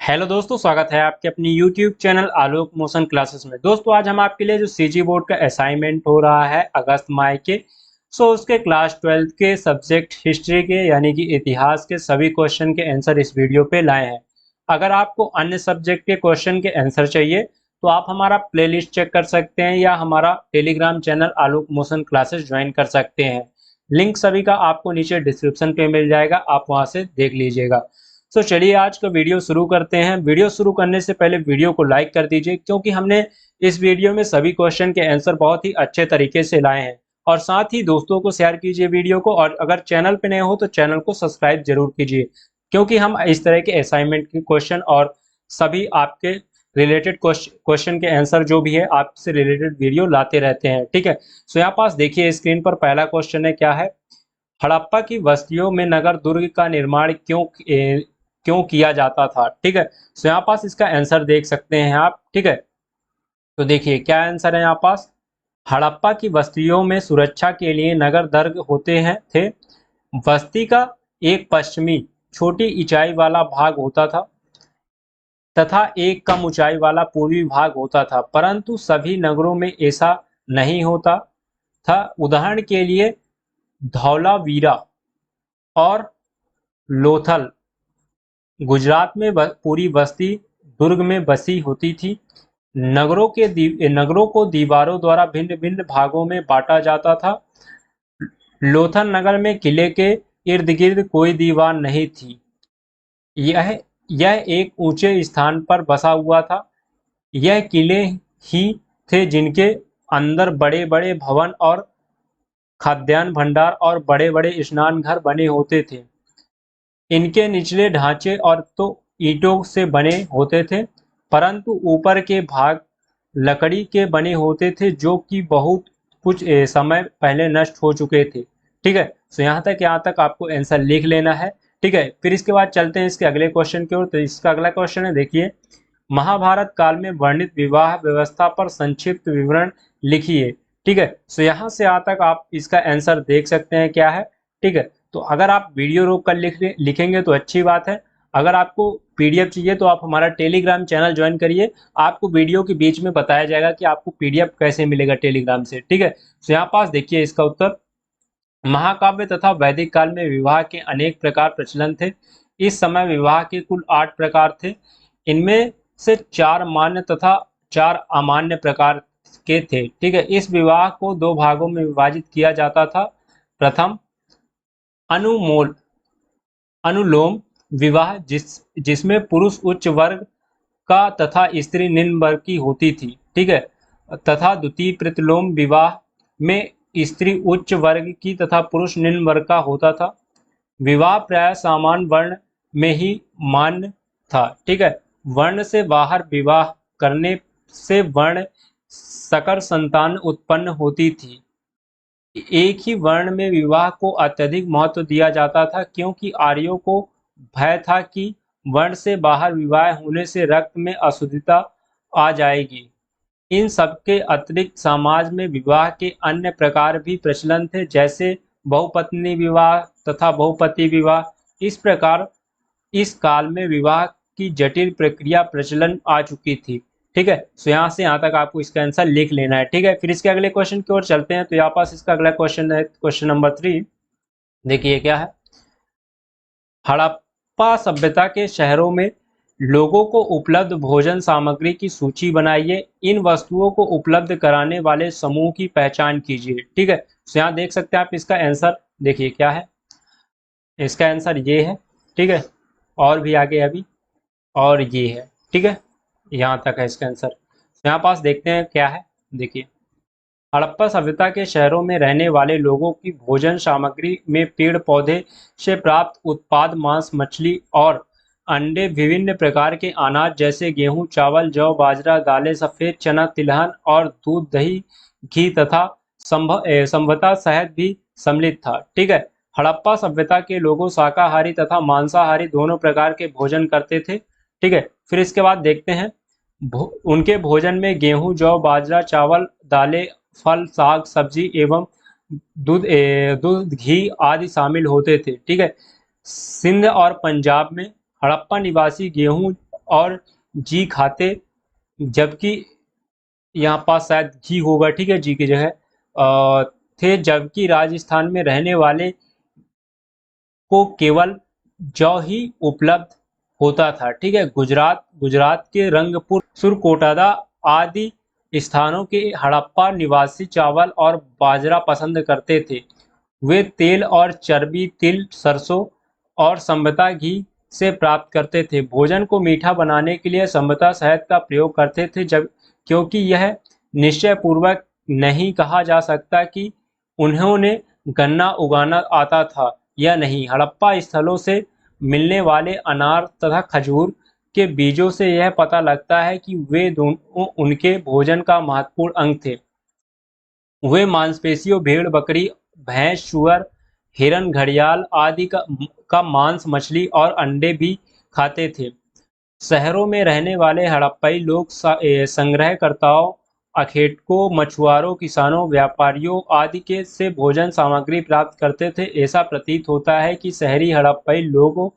Hello दोस्तों, स्वागत है आपके अपनी यूट्यूब चैनल आलोक मोशन क्लासेस में। दोस्तों आज हम आपके लिए जो सीजी बोर्ड का असाइनमेंट हो रहा है अगस्त माह के उसके क्लास 12 के सब्जेक्ट हिस्ट्री के यानी कि इतिहास के सभी क्वेश्चन के आंसर इस वीडियो पे लाए हैं। अगर आपको अन्य सब्जेक्ट के क्वेश्चन के आंसर चाहिए तो आप हमारा प्लेलिस्ट चेक कर सकते हैं या हमारा टेलीग्राम चैनल आलोक मोशन क्लासेस ज्वाइन कर सकते हैं। लिंक सभी का आपको नीचे डिस्क्रिप्शन पे मिल जाएगा, आप वहां से देख लीजिएगा। चलिए आज का वीडियो शुरू करते हैं। वीडियो शुरू करने से पहले वीडियो को लाइक कर दीजिए, क्योंकि हमने इस वीडियो में सभी क्वेश्चन के आंसर बहुत ही अच्छे तरीके से लाए हैं। और साथ ही दोस्तों को शेयर कीजिए वीडियो को, और अगर चैनल पे नए हो तो चैनल को सब्सक्राइब जरूर कीजिए, क्योंकि हम इस तरह के असाइनमेंट के क्वेश्चन और सभी आपके रिलेटेड क्वेश्चन के आंसर जो भी है आपसे रिलेटेड वीडियो लाते रहते हैं। ठीक है, यहाँ पास देखिए स्क्रीन पर पहला क्वेश्चन है, क्या है? हड़प्पा की बस्तियों में नगर दुर्ग का निर्माण क्यों किया जाता था? ठीक है, यहाँ पास इसका आंसर देख सकते हैं आप। ठीक है, तो देखिए क्या आंसर है यहाँ पास। हड़प्पा की बस्तियों में सुरक्षा के लिए नगर दुर्ग होते हैं थे। बस्ती का एक पश्चिमी छोटी ऊंचाई वाला भाग होता था तथा एक कम ऊंचाई वाला पूर्वी भाग होता था, परंतु सभी नगरों में ऐसा नहीं होता था। उदाहरण के लिए धौलावीरा और लोथल गुजरात में पूरी बस्ती दुर्ग में बसी होती थी। नगरों को दीवारों द्वारा भिन्न भिन्न भागों में बांटा जाता था। लोथल नगर में किले के इर्द गिर्द कोई दीवार नहीं थी। यह यह एक ऊंचे स्थान पर बसा हुआ था। यह किले ही थे जिनके अंदर बड़े बड़े भवन और खाद्यान्न भंडार और बड़े बड़े स्नान घर बने होते थे। इनके निचले ढांचे और तो ईंटों से बने होते थे, परंतु ऊपर के भाग लकड़ी के बने होते थे, जो कि बहुत कुछ समय पहले नष्ट हो चुके थे। ठीक है, तो यहाँ तक आपको आंसर लिख लेना है। ठीक है, फिर इसके बाद चलते हैं इसके अगले क्वेश्चन की ओर। तो इसका अगला क्वेश्चन है, देखिए, महाभारत काल में वर्णित विवाह व्यवस्था पर संक्षिप्त विवरण लिखिए। ठीक है, तो यहाँ से यहाँ तक आप इसका आंसर देख सकते हैं क्या है। ठीक है, तो अगर आप वीडियो रोक कर लिखेंगे तो अच्छी बात है। अगर आपको पीडीएफ चाहिए तो आप हमारा टेलीग्राम चैनल ज्वाइन करिए। आपको वीडियो के बीच में बताया जाएगा कि आपको पीडीएफ कैसे मिलेगा टेलीग्राम से। ठीक है, तो यहाँ पास देखिए इसका उत्तर। महाकाव्य तथा वैदिक काल में विवाह के अनेक प्रकार प्रचलन थे। इस समय विवाह के कुल 8 प्रकार थे। इनमें से 4 मान्य तथा 4 अमान्य प्रकार के थे। ठीक है, इस विवाह को 2 भागों में विभाजित किया जाता था। प्रथम अनुमोल अनुलोम विवाह, जिसमें पुरुष उच्च वर्ग का तथा स्त्री निम्न वर्ग की होती थी। ठीक है, तथा द्वितीय प्रतिलोम विवाह में स्त्री उच्च वर्ग की तथा पुरुष निम्न वर्ग का होता था। विवाह प्राय समान वर्ण में ही मान्य था। ठीक है, वर्ण से बाहर विवाह करने से वर्ण सकर संतान उत्पन्न होती थी। एक ही वर्ण में विवाह को अत्यधिक महत्व दिया जाता था, क्योंकि आर्यों को भय था कि वर्ण से बाहर विवाह होने से रक्त में अशुद्धता आ जाएगी। इन सबके अतिरिक्त समाज में विवाह के अन्य प्रकार भी प्रचलन थे, जैसे बहुपत्नी विवाह तथा बहुपति विवाह। इस प्रकार इस काल में विवाह की जटिल प्रक्रिया प्रचलन आ चुकी थी। ठीक है, तो यहाँ से यहाँ तक आपको इसका आंसर लिख लेना है। ठीक है, फिर इसके अगले क्वेश्चन की ओर चलते हैं। तो यहाँ पास इसका अगला क्वेश्चन है, क्वेश्चन नंबर 3। देखिए क्या है। हड़प्पा सभ्यता के शहरों में लोगों को उपलब्ध भोजन सामग्री की सूची बनाइए। इन वस्तुओं को उपलब्ध कराने वाले समूह की पहचान कीजिए। ठीक है, तो यहाँ देख सकते हैं आप इसका आंसर। देखिए क्या है, इसका आंसर ये है। ठीक है, और भी आगे अभी, और ये है। ठीक है, यहाँ तक है इसका आंसर। यहाँ पास देखते हैं क्या है। देखिए, हड़प्पा सभ्यता के शहरों में रहने वाले लोगों की भोजन सामग्री में पेड़ पौधे से प्राप्त उत्पाद, मांस, मछली और अंडे, विभिन्न प्रकार के अनाज जैसे गेहूं, चावल, जौ, बाजरा, दालें, सफेद चना, तिलहन और दूध, दही, घी तथा संभवतः शहद भी सम्मिलित था। ठीक है, हड़प्पा सभ्यता के लोगों शाकाहारी तथा मांसाहारी दोनों प्रकार के भोजन करते थे। ठीक है, फिर इसके बाद देखते हैं उनके भोजन में गेहूं, जौ, बाजरा, चावल, दालें, फल, साग, सब्जी एवं दूध, घी आदि शामिल होते थे। ठीक है, सिंध और पंजाब में हड़प्पा निवासी गेहूं और जी खाते, जबकि यहाँ पास शायद घी होगा, ठीक है, जी की जगह थे, जबकि राजस्थान में रहने वाले को केवल जौ ही उपलब्ध होता था, ठीक है। गुजरात के रंगपुर, सुरकोटादा आदि स्थानों के हड़प्पा निवासी चावल और बाजरा पसंद करते थे। वे तेल और चर्बी तिल, सरसों और संबता घी से प्राप्त करते थे। भोजन को मीठा बनाने के लिए संबता शहद का प्रयोग करते थे, जब क्योंकि यह निश्चय पूर्वक नहीं कहा जा सकता कि उन्होंने गन्ना उगाना आता था या नहीं। हड़प्पा स्थलों से मिलने वाले अनार तथा खजूर के बीजों से यह पता लगता है कि वे दोनों उनके भोजन का महत्वपूर्ण अंग थे। वे मांसपेशियों, भेड़, बकरी, भैंस, सुअर, हिरन, घड़ियाल आदि का मांस, मछली और अंडे भी खाते थे। शहरों में रहने वाले हड़प्पई लोग संग्रहकर्ताओं, अखेटकों, मछुआरों, किसानों, व्यापारियों आदि के से भोजन सामग्री प्राप्त करते थे। ऐसा प्रतीत होता है कि शहरी हड़प्पई लोग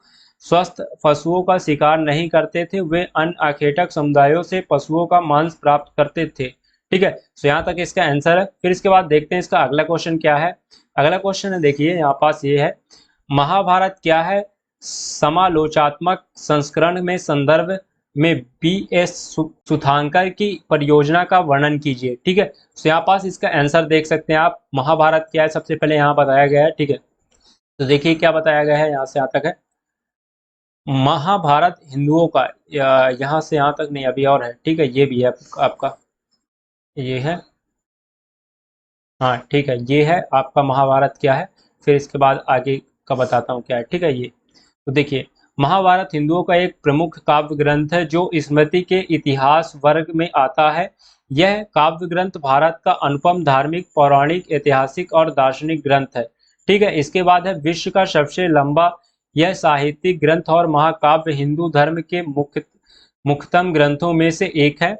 स्वस्थ पशुओं का शिकार नहीं करते थे, वे अन्य अखेटक समुदायों से पशुओं का मांस प्राप्त करते थे, ठीक है। तो यहाँ तक इसका आंसर है। फिर इसके बाद देखते हैं इसका अगला क्वेश्चन क्या है। अगला क्वेश्चन है, देखिए यहाँ पास ये है, महाभारत क्या है? समालोचात्मक संस्करण में संदर्भ में बी.एस. सुधांकर की परियोजना का वर्णन कीजिए, ठीक है। तो यहाँ पास इसका आंसर देख सकते हैं आप। महाभारत क्या है, सबसे पहले यहाँ बताया गया है, ठीक है। तो देखिए क्या बताया गया है, यहाँ से यहाँ तक है। महाभारत हिंदुओं का, यहाँ से यहाँ तक नहीं, अभी और है, ठीक है, ये भी है आपका, ये है, हाँ ठीक है, ये है आपका महाभारत क्या है। फिर इसके बाद आगे का बताता हूँ क्या है, ठीक है। ये तो देखिए, महाभारत हिंदुओं का एक प्रमुख काव्य ग्रंथ है जो स्मृति के इतिहास वर्ग में आता है। यह काव्य ग्रंथ भारत का अनुपम धार्मिक, पौराणिक, ऐतिहासिक और दार्शनिक ग्रंथ है, ठीक है। इसके बाद है विश्व का सबसे लंबा यह साहित्यिक ग्रंथ और महाकाव्य हिंदू धर्म के मुख्यतम ग्रंथों में से एक है।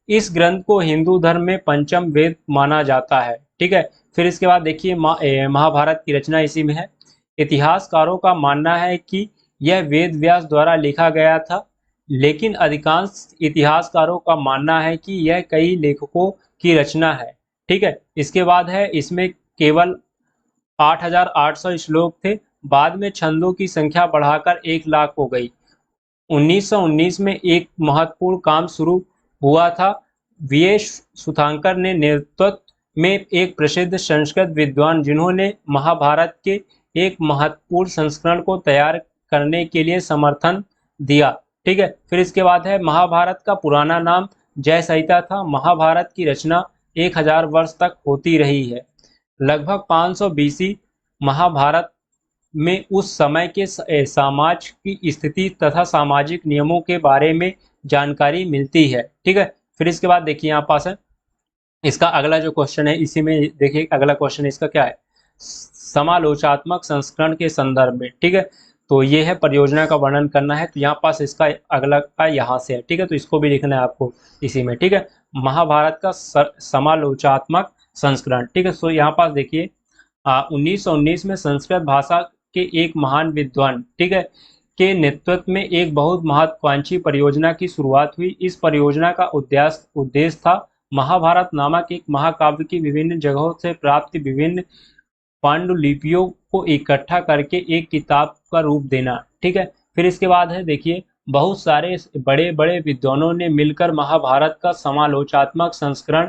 इस ग्रंथ को हिंदू धर्म में पंचम वेद माना जाता है, ठीक है। फिर इसके बाद देखिए महाभारत की रचना इसी में है। इतिहासकारों का मानना है कि यह वेद व्यास द्वारा लिखा गया था, लेकिन अधिकांश इतिहासकारों का मानना है कि यह कई लेखकों की रचना है, ठीक है। इसके बाद है, इसमें केवल 8,800 श्लोक थे। बाद में छंदों की संख्या बढ़ाकर 1 लाख हो गई। 1919 में एक महत्वपूर्ण काम शुरू हुआ था। वी.एस. सुधांकर ने नेतृत्व में एक प्रसिद्ध संस्कृत विद्वान, जिन्होंने महाभारत के एक महत्वपूर्ण संस्करण को तैयार करने के लिए समर्थन दिया, ठीक है। फिर इसके बाद है, महाभारत का पुराना नाम जय संहिता था। महाभारत की रचना 1000 वर्ष तक होती रही है। लगभग 500 बीसी महाभारत में उस समय के समाज की स्थिति तथा सामाजिक नियमों के बारे में जानकारी मिलती है, ठीक है। फिर इसके बाद देखिए यहाँ पास है इसका अगला जो क्वेश्चन है, इसी में देखिए अगला क्वेश्चन इसका क्या है, समालोचात्मक संस्करण के संदर्भ में, ठीक है। तो ये है परियोजना का वर्णन करना है, तो यहाँ पास इसका अगला का यहाँ से है, ठीक है। तो इसको भी लिखना है आपको इसी में, ठीक है। महाभारत का समालोचात्मक संस्करण, ठीक है। सो यहाँ पास देखिए 1919 में संस्कृत भाषा के एक महान विद्वान, ठीक है, के नेतृत्व में एक बहुत महत्वाकांक्षी परियोजना की शुरुआत हुई। इस परियोजना का उद्देश्य था महाभारत नामक एक महाकाव्य की विभिन्न जगहों से प्राप्त विभिन्न पांडुलिपियों को इकट्ठा करके एक किताब का रूप देना, ठीक है। फिर इसके बाद है, देखिए बहुत सारे बड़े बड़े विद्वानों ने मिलकर महाभारत का समालोचात्मक संस्करण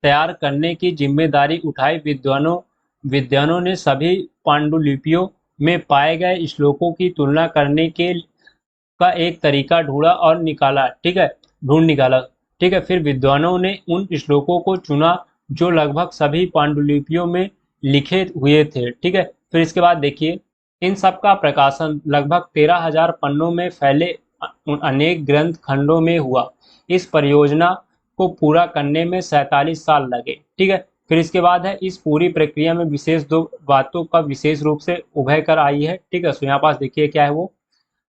तैयार करने की जिम्मेदारी उठाई। विद्वानों ने सभी पांडुलिपियों में पाए गए श्लोकों की तुलना करने के का एक तरीका ढूंढा और निकाला, ठीक है, ढूंढ निकाला, ठीक है। फिर विद्वानों ने उन श्लोकों को चुना जो लगभग सभी पांडुलिपियों में लिखे हुए थे, ठीक है। फिर इसके बाद देखिए, इन सब का प्रकाशन लगभग 13,000 पन्नों में फैले अनेक ग्रंथ खंडों में हुआ। इस परियोजना को पूरा करने में 47 साल लगे, ठीक है। फिर इसके बाद है, इस पूरी प्रक्रिया में विशेष 2 बातों का विशेष रूप से उभर कर आई है, ठीक है। तो यहाँ पास देखिए क्या है वो।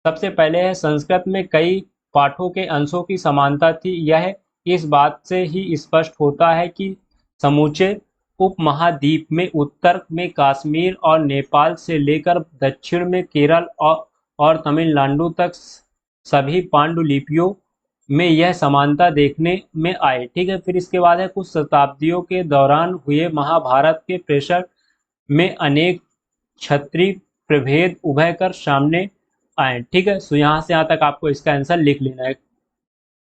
सबसे पहले है, संस्कृत में कई पाठों के अंशों की समानता थी। यह इस बात से ही स्पष्ट होता है कि समूचे उपमहाद्वीप में उत्तर में कश्मीर और नेपाल से लेकर दक्षिण में केरल और तमिलनाडु तक सभी पांडुलिपियों में यह समानता देखने में आई। ठीक है, फिर इसके बाद है कुछ शताब्दियों के दौरान हुए महाभारत के प्रेषण में अनेक क्षत्रिय प्रभेद उभय कर सामने आए। ठीक है, सो यहाँ से यहाँ तक आपको इसका आंसर लिख लेना है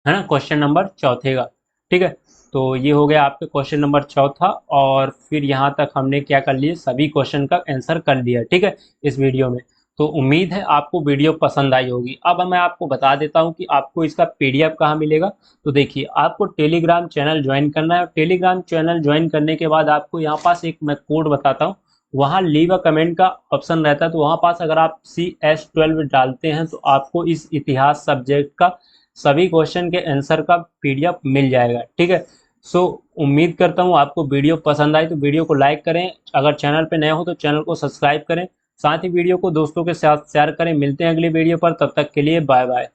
ना, क्वेश्चन नंबर चौथे का। ठीक है, तो ये हो गया आपके क्वेश्चन नंबर चौथा, और फिर यहाँ तक हमने क्या कर लिया, सभी क्वेश्चन का आंसर कर लिया। ठीक है, इस वीडियो में। तो उम्मीद है आपको वीडियो पसंद आई होगी। अब मैं आपको बता देता हूँ कि आपको इसका पीडीएफ कहाँ मिलेगा। तो देखिए, आपको टेलीग्राम चैनल ज्वाइन करना है, और टेलीग्राम चैनल ज्वाइन करने के बाद आपको यहाँ पास एक मैं कोड बताता हूँ, वहाँ लीव अ कमेंट का ऑप्शन रहता है। तो वहाँ पास अगर आप CS12 डालते हैं तो आपको इस इतिहास सब्जेक्ट का सभी क्वेश्चन के आंसर का पीडीएफ मिल जाएगा। ठीक है, सो उम्मीद करता हूँ आपको वीडियो पसंद आई, तो वीडियो को लाइक करें, अगर चैनल पे नए हो तो चैनल को सब्सक्राइब करें, साथ ही वीडियो को दोस्तों के साथ शेयर करें। मिलते हैं अगली वीडियो पर, तब तक के लिए बाय बाय।